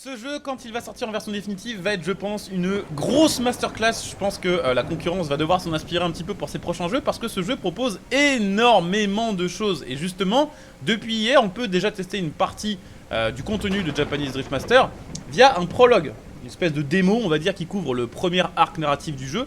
Ce jeu, quand il va sortir en version définitive, va être, je pense, une grosse masterclass. Je pense que la concurrence va devoir s'en inspirer un petit peu pour ses prochains jeux, parce que ce jeu propose énormément de choses. Et justement, depuis hier, on peut déjà tester une partie du contenu de Japanese Drift Master via un prologue, une espèce de démo, on va dire, qui couvre le premier arc narratif du jeu,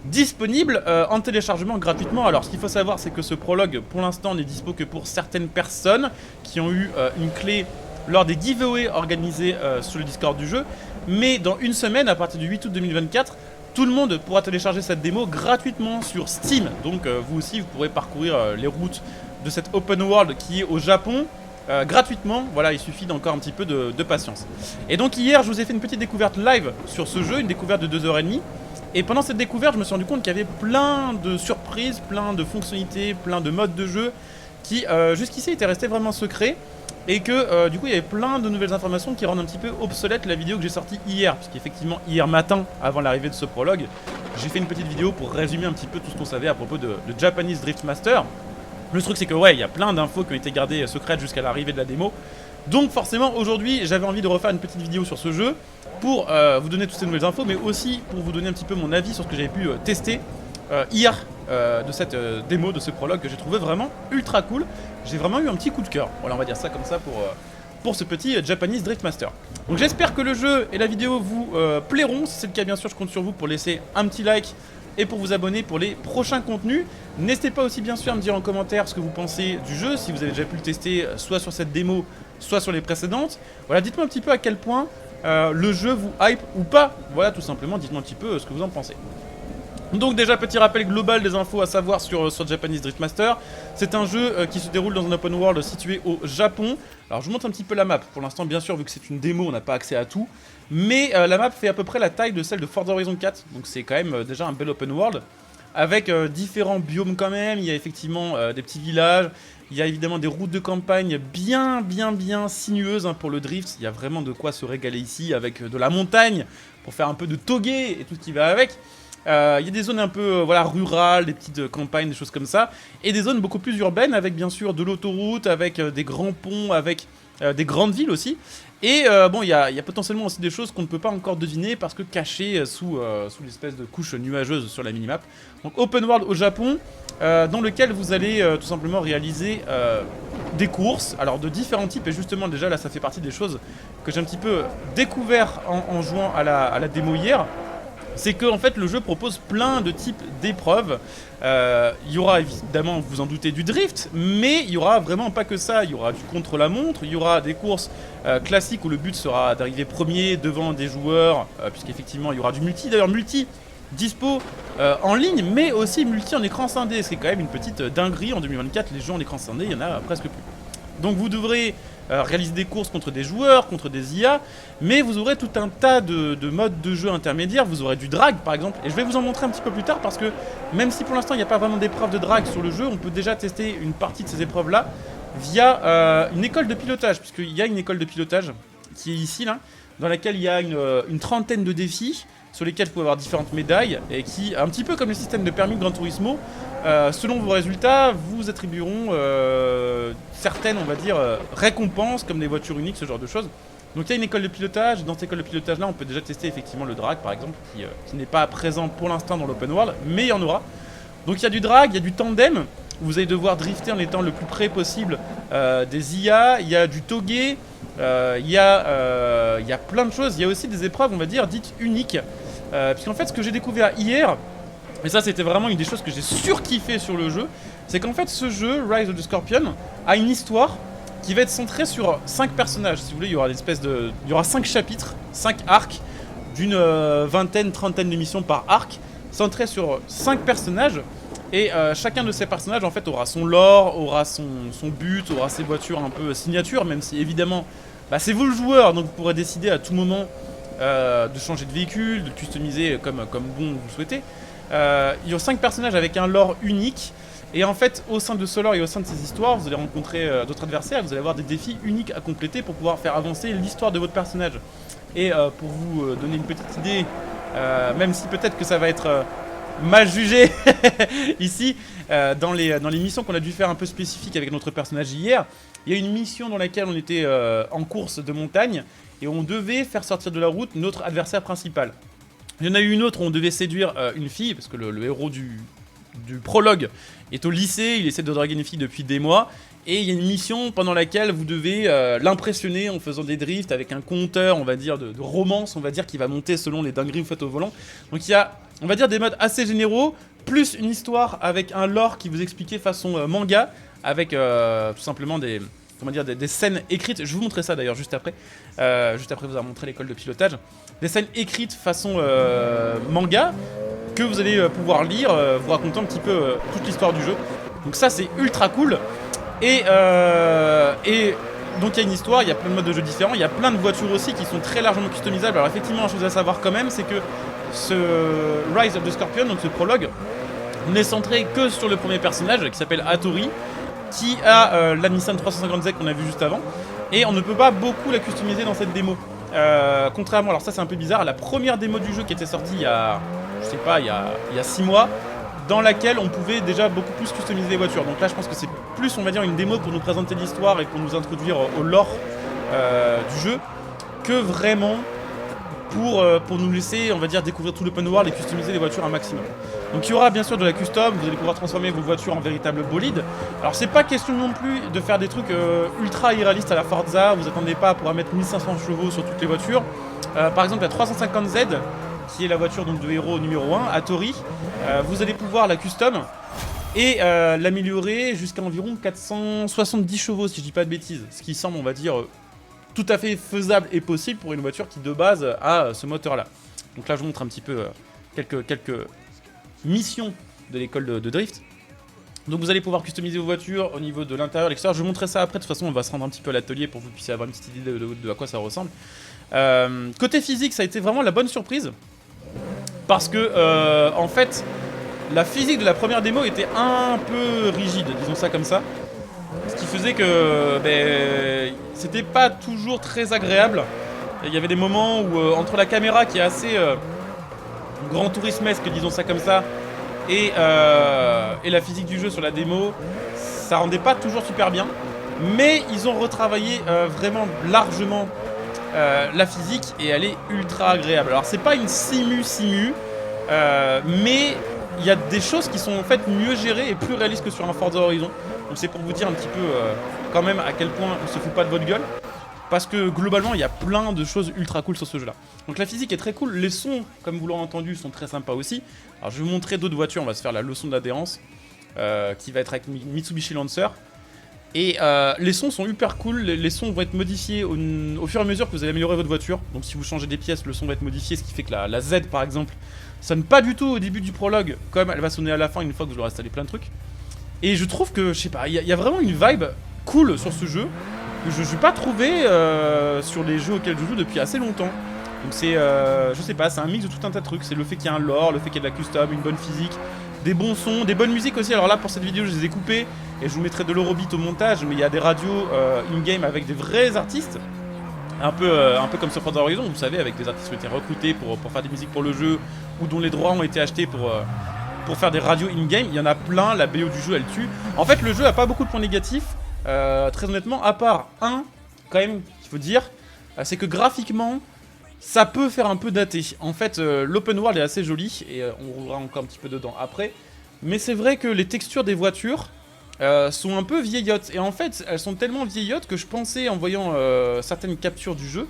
disponible en téléchargement gratuitement. Alors, ce qu'il faut savoir, c'est que ce prologue, pour l'instant, n'est dispo que pour certaines personnes qui ont eu une clé lors des giveaways organisés sur le Discord du jeu. Mais dans une semaine, à partir du 8 août 2024, tout le monde pourra télécharger cette démo gratuitement sur Steam. Donc vous aussi, vous pourrez parcourir les routes de cette open world qui est au Japon gratuitement. Voilà, il suffit d'encore un petit peu de patience. Et donc hier, je vous ai fait une petite découverte live sur ce jeu, une découverte de 2h30. Et pendant cette découverte, je me suis rendu compte qu'il y avait plein de surprises, plein de fonctionnalités, plein de modes de jeu qui jusqu'ici étaient restés vraiment secrets. Et que du coup il y avait plein de nouvelles informations qui rendent un petit peu obsolète la vidéo que j'ai sortie hier. Parce qu'effectivement hier matin, avant l'arrivée de ce prologue, j'ai fait une petite vidéo pour résumer un petit peu tout ce qu'on savait à propos de Japanese Drift Master. Le truc c'est que ouais, il y a plein d'infos qui ont été gardées secrètes jusqu'à l'arrivée de la démo. Donc forcément aujourd'hui j'avais envie de refaire une petite vidéo sur ce jeu pour vous donner toutes ces nouvelles infos, mais aussi pour vous donner un petit peu mon avis sur ce que j'avais pu tester hier de cette démo, de ce prologue que j'ai trouvé vraiment ultra cool. J'ai vraiment eu un petit coup de cœur, voilà, on va dire ça comme ça pour ce petit Japanese Drift Master. Donc j'espère que le jeu et la vidéo vous plairont. Si c'est le cas, bien sûr, je compte sur vous pour laisser un petit like et pour vous abonner pour les prochains contenus. N'hésitez pas aussi bien sûr à me dire en commentaire ce que vous pensez du jeu, si vous avez déjà pu le tester soit sur cette démo, soit sur les précédentes. Voilà, dites-moi un petit peu à quel point le jeu vous hype ou pas. Voilà, tout simplement, dites-moi un petit peu ce que vous en pensez. Donc déjà, petit rappel global des infos à savoir sur Japanese Drift Master. C'est un jeu qui se déroule dans un open world situé au Japon. Alors je vous montre un petit peu la map. Pour l'instant, bien sûr, vu que c'est une démo, on n'a pas accès à tout. Mais la map fait à peu près la taille de celle de Forza Horizon 4. Donc c'est quand même déjà un bel open world. Avec différents biomes quand même. Il y a effectivement des petits villages. Il y a évidemment des routes de campagne bien sinueuses pour le drift. Il y a vraiment de quoi se régaler ici avec de la montagne pour faire un peu de togé et tout ce qui va avec. Il y a des zones un peu voilà, rurales, des petites campagnes, des choses comme ça. Et des zones beaucoup plus urbaines avec bien sûr de l'autoroute, avec des grands ponts, avec des grandes villes aussi. Et bon, il y a potentiellement aussi des choses qu'on ne peut pas encore deviner parce que cachées sous l'espèce de couche nuageuse sur la minimap. Donc open world au Japon, dans lequel vous allez tout simplement réaliser des courses, alors de différents types. Et justement déjà là ça fait partie des choses que j'ai un petit peu découvert en jouant à la démo hier. C'est que en fait le jeu propose plein de types d'épreuves. Il y aura évidemment, vous en doutez, du drift, mais il y aura vraiment pas que ça. Il y aura du contre-la-montre, il y aura des courses classiques où le but sera d'arriver premier devant des joueurs, puisqu'effectivement il y aura du multi. D'ailleurs multi dispo en ligne, mais aussi multi en écran scindé. C'est quand même une petite dinguerie en 2024. Les jeux en écran scindé, il y en a presque plus. Donc vous devrez réaliser des courses contre des joueurs, contre des IA, mais vous aurez tout un tas de modes de jeu intermédiaires. Vous aurez du drag par exemple, et je vais vous en montrer un petit peu plus tard parce que même si pour l'instant il n'y a pas vraiment d'épreuve de drag sur le jeu, on peut déjà tester une partie de ces épreuves là via une école de pilotage, puisqu'il y a une école de pilotage qui est ici là, dans laquelle il y a une trentaine de défis sur lesquels vous pouvez avoir différentes médailles et qui, un petit peu comme le système de permis de Gran Turismo, selon vos résultats, vous attribueront certaines, on va dire, récompenses comme des voitures uniques, ce genre de choses. Donc il y a une école de pilotage. Dans cette école de pilotage là, on peut déjà tester effectivement le drag par exemple, qui n'est pas présent pour l'instant dans l'open world, mais il y en aura. Donc il y a du drag, il y a du tandem. Vous allez devoir drifter en étant le plus près possible des IA. Il y a du togé. Il y a plein de choses. Il y a aussi des épreuves, on va dire, dites uniques. Puisqu'en fait, ce que j'ai découvert hier, et ça c'était vraiment une des choses que j'ai surkiffé sur le jeu, c'est qu'en fait ce jeu, Rise of the Scorpion, a une histoire qui va être centrée sur 5 personnages. Si vous voulez, il y aura 5 chapitres, 5 arcs, d'une vingtaine, trentaine de missions par arc, centrés sur 5 personnages. Et chacun de ces personnages en fait aura son lore, aura son but, aura ses voitures un peu signature, même si évidemment c'est vous le joueur, donc vous pourrez décider à tout moment de changer de véhicule, de customiser comme bon vous le souhaitez. Il y a 5 personnages avec un lore unique. Et en fait, au sein de ce lore et au sein de ces histoires, vous allez rencontrer d'autres adversaires, vous allez avoir des défis uniques à compléter pour pouvoir faire avancer l'histoire de votre personnage. Et pour vous donner une petite idée, même si peut-être que ça va être mal jugé ici. Dans les missions qu'on a dû faire un peu spécifiques avec notre personnage hier, il y a une mission dans laquelle on était en course de montagne et on devait faire sortir de la route notre adversaire principal. Il y en a eu une autre où on devait séduire une fille, parce que le héros du prologue est au lycée, il essaie de draguer une fille depuis des mois. Et il y a une mission pendant laquelle vous devez l'impressionner en faisant des drifts avec un compteur, on va dire, de romance, on va dire, qui va monter selon les dingueries que vous faites au volant. Donc il y a, on va dire, des modes assez généraux, plus une histoire avec un lore qui vous expliquait façon manga, avec tout simplement des, comment dire, des scènes écrites. Je vais vous montrer ça d'ailleurs juste après vous avoir montré l'école de pilotage. Des scènes écrites façon manga, que vous allez pouvoir lire, vous racontant un petit peu toute l'histoire du jeu. Donc ça c'est ultra cool. Et donc il y a une histoire, il y a plein de modes de jeu différents, il y a plein de voitures aussi qui sont très largement customisables. Alors effectivement, une chose à savoir quand même, c'est que ce Rise of the Scorpion, donc ce prologue, n'est centré que sur le premier personnage qui s'appelle Hattori, qui a la Nissan 350Z qu'on a vu juste avant, et on ne peut pas beaucoup la customiser dans cette démo. Contrairement, alors ça c'est un peu bizarre, à la première démo du jeu qui était sortie il y a, je sais pas, il y a 6 mois, dans laquelle on pouvait déjà beaucoup plus customiser les voitures. Donc là je pense que c'est plus, on va dire, une démo pour nous présenter l'histoire et pour nous introduire au lore du jeu, que vraiment pour nous laisser, on va dire, découvrir tout l'open world et customiser les voitures un maximum. Donc il y aura bien sûr de la custom, vous allez pouvoir transformer vos voitures en véritable bolide. Alors c'est pas question non plus de faire des trucs ultra irréalistes à la Forza, vous attendez pas à pouvoir mettre 1500 chevaux sur toutes les voitures. Par exemple la 350Z, qui est la voiture donc de héros numéro 1, Hattori, vous allez pouvoir la custom et l'améliorer jusqu'à environ 470 chevaux si je dis pas de bêtises, ce qui semble, on va dire, tout à fait faisable et possible pour une voiture qui de base a ce moteur là. Donc là je vous montre un petit peu quelques missions de l'école de drift. Donc vous allez pouvoir customiser vos voitures au niveau de l'intérieur, l'extérieur. Je vous montrerai ça après, de toute façon on va se rendre un petit peu à l'atelier pour que vous puissiez avoir une petite idée de à quoi ça ressemble. Côté physique, ça a été vraiment la bonne surprise, parce que en fait la physique de la première démo était un peu rigide, disons ça comme ça. Ce qui faisait que c'était pas toujours très agréable. Il y avait des moments où entre la caméra qui est assez grand tourismesque, disons ça comme ça, et la physique du jeu sur la démo, ça rendait pas toujours super bien. Mais ils ont retravaillé vraiment largement la physique et elle est ultra agréable. Alors c'est pas une simu, mais il y a des choses qui sont en fait mieux gérées et plus réalistes que sur un Forza Horizon. Donc c'est pour vous dire un petit peu quand même à quel point on se fout pas de votre gueule. Parce que globalement il y a plein de choses ultra cool sur ce jeu là. Donc la physique est très cool, les sons comme vous l'aurez entendu sont très sympas aussi. Alors je vais vous montrer d'autres voitures, on va se faire la leçon d'adhérence qui va être avec Mitsubishi Lancer. Et les sons sont hyper cool, les sons vont être modifiés au fur et à mesure que vous allez améliorer votre voiture. Donc si vous changez des pièces, le son va être modifié, ce qui fait que la Z par exemple sonne pas du tout au début du prologue, comme elle va sonner à la fin une fois que vous aurez installé plein de trucs. Et je trouve que, je sais pas, il y a vraiment une vibe cool sur ce jeu que je n'ai pas trouvé sur les jeux auxquels je joue depuis assez longtemps. Donc c'est, je sais pas, c'est un mix de tout un tas de trucs. C'est le fait qu'il y ait un lore, le fait qu'il y ait de la custom, une bonne physique, des bons sons, des bonnes musiques aussi. Alors là pour cette vidéo je les ai coupées et je vous mettrai de l'Eurobeat au montage, mais il y a des radios in-game avec des vrais artistes. Un peu comme sur Forza Horizon, vous savez, avec des artistes qui ont été recrutés pour faire des musiques pour le jeu ou dont les droits ont été achetés pour faire des radios in-game. Il y en a plein, la BO du jeu elle tue. En fait le jeu a pas beaucoup de points négatifs, très honnêtement, à part un, quand même, qu'il faut dire, c'est que graphiquement, ça peut faire un peu daté. En fait, l'open world est assez joli, et on roulera encore un petit peu dedans après, mais c'est vrai que les textures des voitures sont un peu vieillottes, et en fait, elles sont tellement vieillottes que je pensais, en voyant certaines captures du jeu,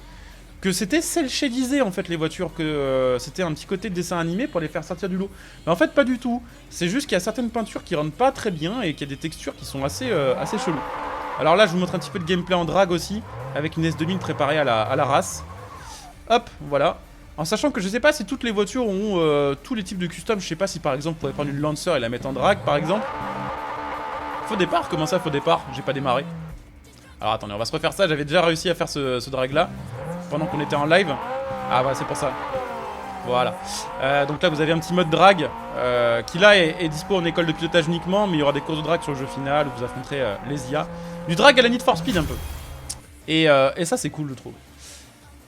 que c'était cel-shadisé en fait les voitures, que c'était un petit côté de dessin animé pour les faire sortir du lot. Mais en fait pas du tout, c'est juste qu'il y a certaines peintures qui rendent pas très bien et qu'il y a des textures qui sont assez cheloues. Alors là je vous montre un petit peu de gameplay en drag aussi, avec une S2000 préparée à la race. Hop, voilà. En sachant que je sais pas si toutes les voitures ont tous les types de custom, je sais pas si par exemple vous pourrez prendre une Lancer et la mettre en drag par exemple. Faux départ, comment ça faux départ? J'ai pas démarré. Alors attendez, on va se refaire ça, j'avais déjà réussi à faire ce drag là pendant qu'on était en live. Ah ouais, c'est pour ça. Voilà. Donc là vous avez un petit mode drag qui là est dispo en école de pilotage uniquement, mais il y aura des courses de drag sur le jeu final où vous affronterez les IA. Du drag à la Need for Speed un peu. Et ça c'est cool je trouve.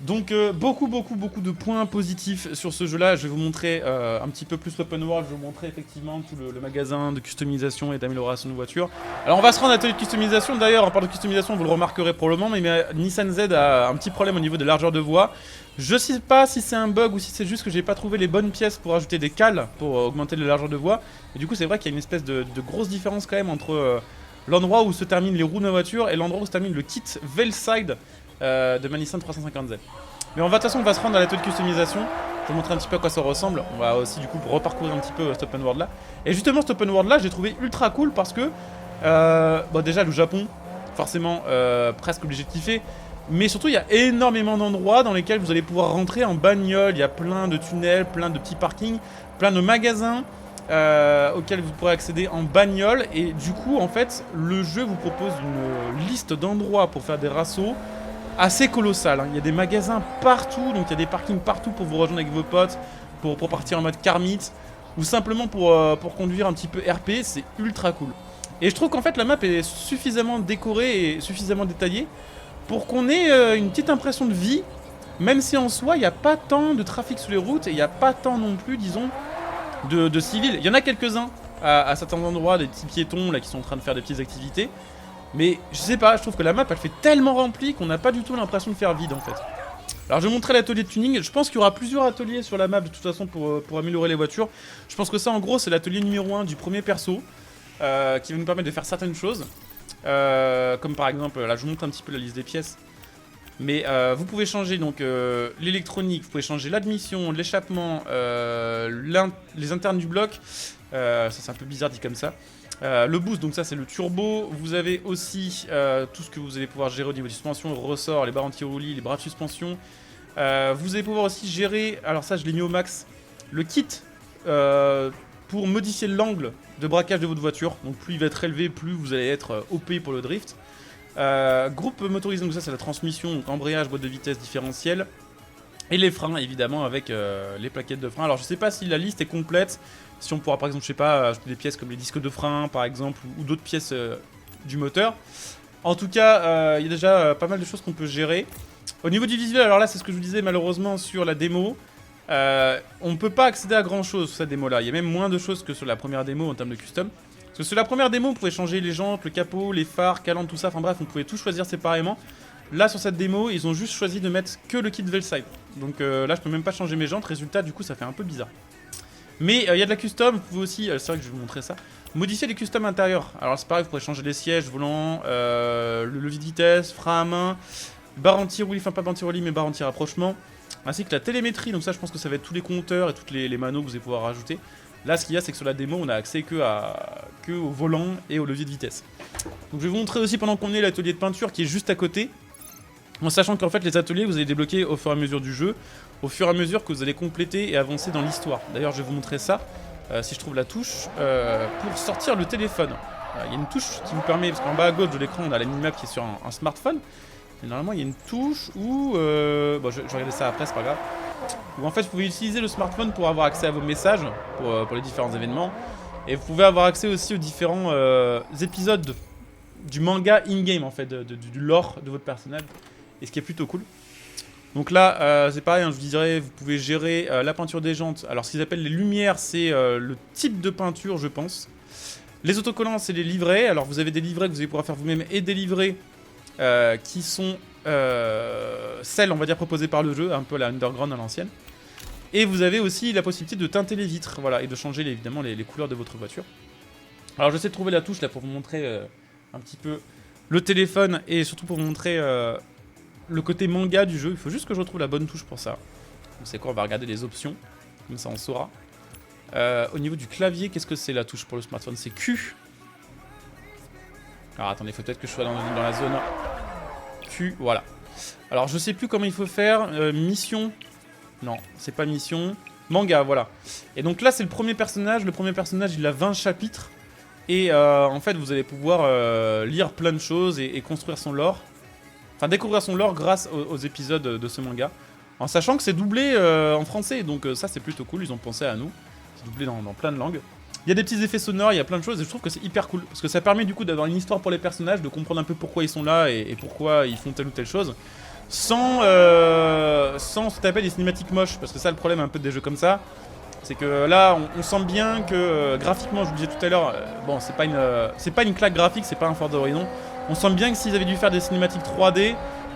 Donc beaucoup de points positifs sur ce jeu là. Je vais vous montrer un petit peu plus l'open world. Je vais vous montrer effectivement tout le magasin de customisation et d'amélioration de voitures. Alors on va se rendre à l'atelier de customisation. D'ailleurs en parlant de customisation, vous le remarquerez probablement, mais Nissan Z a un petit problème au niveau de largeur de voie. Je sais pas si c'est un bug ou si c'est juste que j'ai pas trouvé les bonnes pièces pour ajouter des cales pour augmenter la largeur de voie. Et du coup c'est vrai qu'il y a une espèce de grosse différence quand même entre l'endroit où se terminent les roues de ma voiture et l'endroit où se termine le kit Veilside de ma Nissan 350Z. Mais de toute façon on va se rendre à l'atelier de customisation. Je vais vous montrer un petit peu à quoi ça ressemble. On va aussi du coup reparcourir un petit peu cet open world là. Et justement cet open world là j'ai trouvé ultra cool parce que bon, déjà le Japon forcément presque obligé de kiffer. Mais surtout il y a énormément d'endroits dans lesquels vous allez pouvoir rentrer en bagnole. Il y a plein de tunnels, plein de petits parkings, plein de magasins auxquels vous pourrez accéder en bagnole. Et du coup en fait le jeu vous propose une liste d'endroits pour faire des rassos assez colossal, hein. Il y a des magasins partout, donc il y a des parkings partout pour vous rejoindre avec vos potes, pour partir en mode Carmit, ou simplement pour conduire un petit peu RP, c'est ultra cool. Et je trouve qu'en fait la map est suffisamment décorée et suffisamment détaillée pour qu'on ait une petite impression de vie, même si en soi il n'y a pas tant de trafic sur les routes et il n'y a pas tant non plus, disons, de civils. Il y en a quelques-uns à certains endroits, des petits piétons là qui sont en train de faire des petites activités. Mais je sais pas, je trouve que la map elle fait tellement remplie qu'on n'a pas du tout l'impression de faire vide en fait. Alors je vais montrer l'atelier de tuning, je pense qu'il y aura plusieurs ateliers sur la map de toute façon pour améliorer les voitures. Je pense que ça en gros c'est l'atelier numéro 1 du premier perso qui va nous permettre de faire certaines choses. Comme par exemple, là je vous montre un petit peu la liste des pièces. Mais vous pouvez changer donc l'électronique, vous pouvez changer l'admission, l'échappement, les internes du bloc. Ça c'est un peu bizarre dit comme ça. Le boost, donc ça c'est le turbo. Vous avez aussi tout ce que vous allez pouvoir gérer au niveau de suspension, ressort, les barres anti-roulis, les bras de suspension. Vous allez pouvoir aussi gérer, alors ça je l'ai mis au max, le kit pour modifier l'angle de braquage de votre voiture. Donc plus il va être élevé, plus vous allez être OP pour le drift. Groupe motorisé, donc ça c'est la transmission, donc embrayage, boîte de vitesse, différentiel. Et les freins évidemment avec les plaquettes de frein. Alors je sais pas si la liste est complète, si on pourra par exemple je sais pas ajouter des pièces comme les disques de frein par exemple ou d'autres pièces du moteur. En tout cas il y a déjà pas mal de choses qu'on peut gérer. Au niveau du visuel, alors là c'est ce que je vous disais malheureusement sur la démo. On ne peut pas accéder à grand chose sur cette démo là, il y a même moins de choses que sur la première démo en termes de custom. Parce que sur la première démo, on pouvait changer les jantes, le capot, les phares, calandre, tout ça, enfin bref, on pouvait tout choisir séparément. Là, sur cette démo, ils ont juste choisi de mettre que le kit Veilside. Donc là, je peux même pas changer mes jantes, résultat, du coup, ça fait un peu bizarre. Mais il y a de la custom, vous pouvez aussi, c'est vrai que je vais vous montrer ça, modifier les customs intérieurs. Alors c'est pareil, vous pourrez changer les sièges, volants, le levier de vitesse, frein à main, barre anti-roulis, enfin pas barre anti-roulis, mais barre anti-rapprochement, ainsi que la télémétrie. Donc ça, je pense que ça va être tous les compteurs et toutes les manos que vous allez pouvoir rajouter. Là, ce qu'il y a, c'est que sur la démo, on a accès que au volant et au levier de vitesse. Donc, je vais vous montrer aussi pendant qu'on est l'atelier de peinture qui est juste à côté. En sachant qu'en fait, les ateliers, vous allez débloquer au fur et à mesure du jeu, au fur et à mesure que vous allez compléter et avancer dans l'histoire. D'ailleurs, je vais vous montrer ça, si je trouve la touche, pour sortir le téléphone. Il y a une touche qui vous permet, parce qu'en bas à gauche de l'écran, on a la minimap qui est sur un smartphone. Et normalement, il y a une touche où... bon, je vais regarder ça après, c'est pas grave. Où en fait vous pouvez utiliser le smartphone pour avoir accès à vos messages pour les différents événements, et vous pouvez avoir accès aussi aux différents épisodes du manga in-game en fait, du lore de votre personnage, et ce qui est plutôt cool. Donc là c'est pareil, hein, je vous dirais, vous pouvez gérer la peinture des jantes. Alors ce qu'ils appellent les lumières, c'est le type de peinture je pense. Les autocollants c'est les livrets, alors vous avez des livrets que vous allez pouvoir faire vous-même et des livrets qui sont celles on va dire proposées par le jeu, un peu la underground à l'ancienne. Et vous avez aussi la possibilité de teinter les vitres, voilà, et de changer évidemment les couleurs de votre voiture. Alors j'essaie de trouver la touche là pour vous montrer un petit peu le téléphone et surtout pour vous montrer le côté manga du jeu. Il faut juste que je retrouve la bonne touche pour ça. Donc c'est quoi, on va regarder les options, comme ça on saura. Au niveau du clavier, qu'est-ce que c'est la touche pour le smartphone? C'est Q. Alors attendez, il faut peut-être que je sois dans la zone Q, voilà. Alors je sais plus comment il faut faire, mission, non, c'est pas mission, manga, voilà. Et donc là c'est le premier personnage il a 20 chapitres, et en fait vous allez pouvoir lire plein de choses et construire son lore, enfin découvrir son lore grâce aux épisodes de ce manga, en sachant que c'est doublé en français, donc ça c'est plutôt cool, ils ont pensé à nous, c'est doublé dans plein de langues. Il y a des petits effets sonores, il y a plein de choses et je trouve que c'est hyper cool. Parce que ça permet du coup d'avoir une histoire pour les personnages, de comprendre un peu pourquoi ils sont là et pourquoi ils font telle ou telle chose. sans se taper des cinématiques moches, parce que ça le problème un peu des jeux comme ça, c'est que là on sent bien que graphiquement, je vous le disais tout à l'heure, bon c'est pas une claque graphique, c'est pas un Forza Horizon, on sent bien que s'ils avaient dû faire des cinématiques 3D,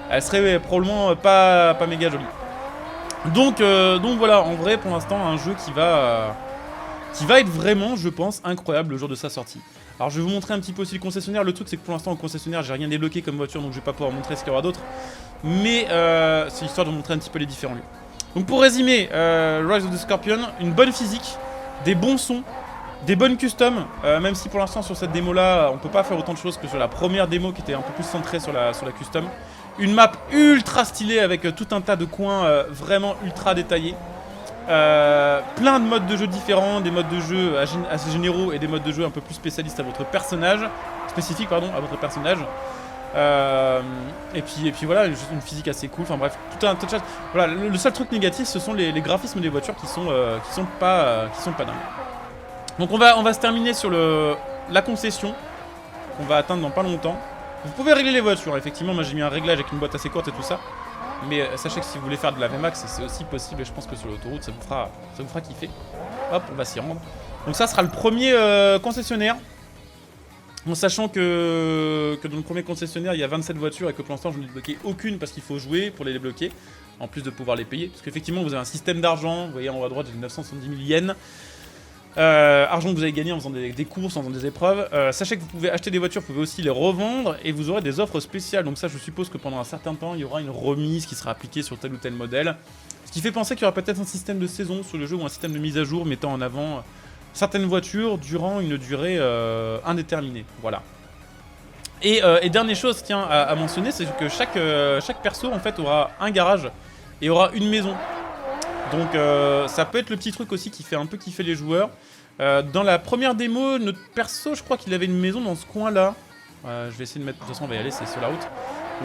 elles seraient probablement pas méga jolies. Donc voilà, en vrai pour l'instant un jeu qui va être vraiment, je pense, incroyable le jour de sa sortie. Alors je vais vous montrer un petit peu aussi le concessionnaire. Le truc c'est que pour l'instant au concessionnaire j'ai rien débloqué comme voiture, donc je vais pas pouvoir montrer ce qu'il y aura d'autre. Mais c'est histoire de vous montrer un petit peu les différents lieux. Donc pour résumer, Rise of the Scorpion, une bonne physique, des bons sons, des bonnes customs, même si pour l'instant sur cette démo là on peut pas faire autant de choses que sur la première démo qui était un peu plus centrée sur la custom. Une map ultra stylée avec tout un tas de coins vraiment ultra détaillés. Plein de modes de jeu différents, des modes de jeu assez généraux et des modes de jeu un peu plus spécialistes à votre personnage, spécifiques pardon, à votre personnage. Et puis voilà, juste une physique assez cool. Enfin bref, tout un tas de choses. Voilà, le seul truc négatif, ce sont les graphismes des voitures qui sont pas dingues. Donc on va se terminer sur la concession qu'on va atteindre dans pas longtemps. Vous pouvez régler les voitures. Effectivement, moi j'ai mis un réglage avec une boîte assez courte et tout ça. Mais sachez que si vous voulez faire de la VMAX, c'est aussi possible et je pense que sur l'autoroute, ça vous fera kiffer. Hop, on va s'y rendre. Donc ça sera le premier concessionnaire. En sachant que dans le premier concessionnaire, il y a 27 voitures et que pour l'instant, je n'ai débloqué aucune parce qu'il faut jouer pour les débloquer. En plus de pouvoir les payer. Parce qu'effectivement, vous avez un système d'argent. Vous voyez en haut à droite, j'ai 970 000 yens. Argent que vous avez gagné en faisant des courses, en faisant des épreuves. Sachez que vous pouvez acheter des voitures, vous pouvez aussi les revendre et vous aurez des offres spéciales. Donc ça, je suppose que pendant un certain temps, il y aura une remise qui sera appliquée sur tel ou tel modèle. Ce qui fait penser qu'il y aura peut-être un système de saison sur le jeu ou un système de mise à jour mettant en avant certaines voitures durant une durée indéterminée. Voilà. Et dernière chose, tiens, à mentionner, c'est que chaque perso en fait aura un garage et aura une maison. Donc ça peut être le petit truc aussi qui fait un peu kiffer les joueurs. Dans la première démo, notre perso, je crois qu'il avait une maison dans ce coin-là. Je vais essayer de mettre... De toute façon, on va y aller, c'est sur la route.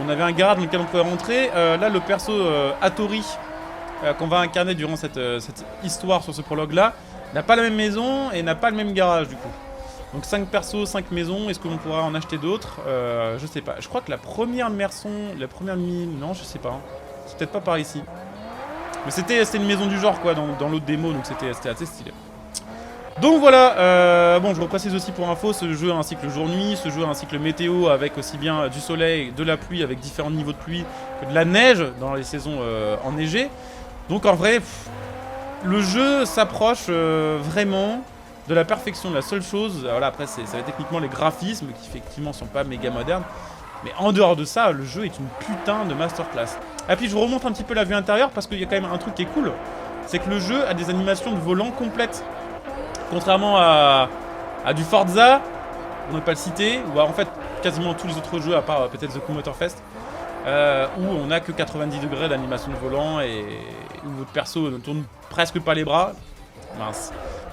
On avait un garage dans lequel on pouvait rentrer. Là, le perso Hattori, qu'on va incarner durant cette histoire sur ce prologue-là, n'a pas la même maison et n'a pas le même garage, du coup. Donc 5 persos, 5 maisons. Est-ce qu'on pourra en acheter d'autres? Je sais pas. Je crois que la première mine... Non, je sais pas. C'est peut-être pas par ici. Mais c'était une maison du genre quoi dans l'autre démo, donc c'était assez stylé. Donc voilà, bon je reprécise aussi pour info, ce jeu a un cycle jour-nuit, ce jeu a un cycle météo avec aussi bien du soleil, de la pluie avec différents niveaux de pluie, que de la neige dans les saisons enneigées. Donc en vrai, le jeu s'approche vraiment de la perfection. La seule chose, voilà après ça va être techniquement les graphismes qui effectivement sont pas méga modernes. Mais en dehors de ça, le jeu est une putain de masterclass. Et puis je vous remontre un petit peu la vue intérieure parce qu'il y a quand même un truc qui est cool. C'est que le jeu a des animations de volant complètes. Contrairement à du Forza, on ne peut pas le citer, ou à en fait quasiment tous les autres jeux à part peut-être The Crew Motorfest, où on n'a que 90 degrés d'animation de volant et où votre perso ne tourne presque pas les bras. Mince.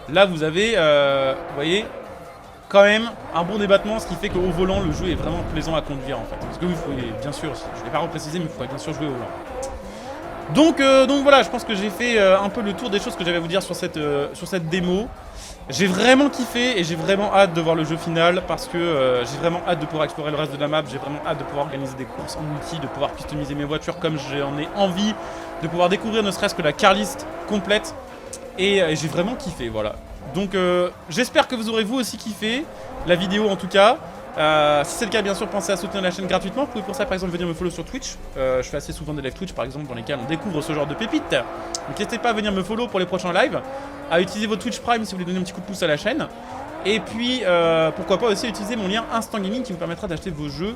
Là vous avez, vous voyez, quand même un bon débattement, ce qui fait qu'au volant le jeu est vraiment plaisant à conduire en fait. Parce que vous pouvez bien sûr, je ne l'ai pas reprécisé, mais vous pourrez bien sûr jouer au volant. Donc voilà, je pense que j'ai fait un peu le tour des choses que j'avais à vous dire sur cette démo. J'ai vraiment kiffé et j'ai vraiment hâte de voir le jeu final parce que j'ai vraiment hâte de pouvoir explorer le reste de la map, j'ai vraiment hâte de pouvoir organiser des courses en multi, de pouvoir customiser mes voitures comme j'en ai envie, de pouvoir découvrir ne serait-ce que la car list complète et j'ai vraiment kiffé, voilà. Donc j'espère que vous aurez vous aussi kiffé la vidéo en tout cas. Si c'est le cas, bien sûr, pensez à soutenir la chaîne gratuitement. Vous pouvez pour ça, par exemple, venir me follow sur Twitch. Je fais assez souvent des live Twitch, par exemple, dans lesquels on découvre ce genre de pépites. Donc n'hésitez pas à venir me follow pour les prochains lives, à utiliser votre Twitch Prime si vous voulez donner un petit coup de pouce à la chaîne. Et puis, pourquoi pas aussi utiliser mon lien Instant Gaming qui vous permettra d'acheter vos jeux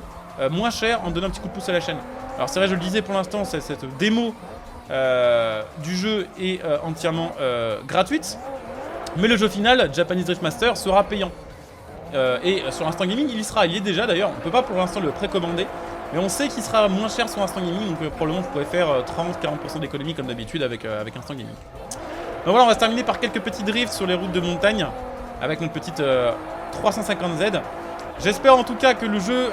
moins chers en donnant un petit coup de pouce à la chaîne. Alors c'est vrai, je le disais, pour l'instant, cette démo du jeu est entièrement gratuite. Mais le jeu final, Japanese Drift Master, sera payant. Et sur Instant Gaming, il y sera, il y est déjà d'ailleurs. On peut pas pour l'instant le précommander, mais on sait qu'il sera moins cher sur Instant Gaming, donc probablement vous pourrez faire 30-40% d'économie comme d'habitude avec Instant Gaming. Donc voilà, on va se terminer par quelques petits drifts sur les routes de montagne avec notre petite 350Z. J'espère en tout cas que le jeu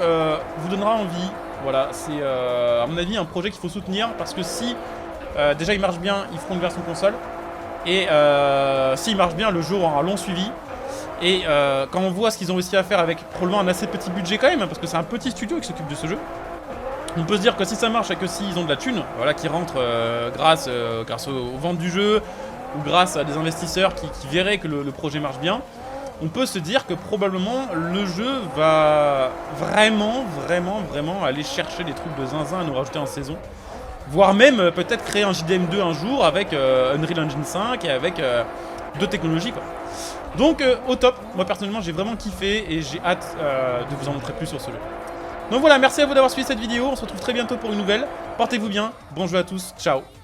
vous donnera envie. Voilà, c'est à mon avis un projet qu'il faut soutenir parce que si déjà il marche bien, ils feront une version console. Et s'il marche bien, le jeu aura un long suivi. Et quand on voit ce qu'ils ont réussi à faire avec probablement un assez petit budget quand même, parce que c'est un petit studio qui s'occupe de ce jeu, On peut se dire que si ça marche et que s'ils ont de la thune, voilà, qui rentre grâce aux ventes du jeu ou grâce à des investisseurs qui verraient que le projet marche bien, on peut se dire que probablement le jeu va vraiment aller chercher des trucs de zinzin à nous rajouter en saison. Voire même peut-être créer un JDM2 un jour avec Unreal Engine 5 et avec d'autres technologies, quoi. Donc au top, moi personnellement j'ai vraiment kiffé et j'ai hâte de vous en montrer plus sur ce jeu. Donc voilà, merci à vous d'avoir suivi cette vidéo, on se retrouve très bientôt pour une nouvelle. Portez-vous bien, bon jeu à tous, ciao.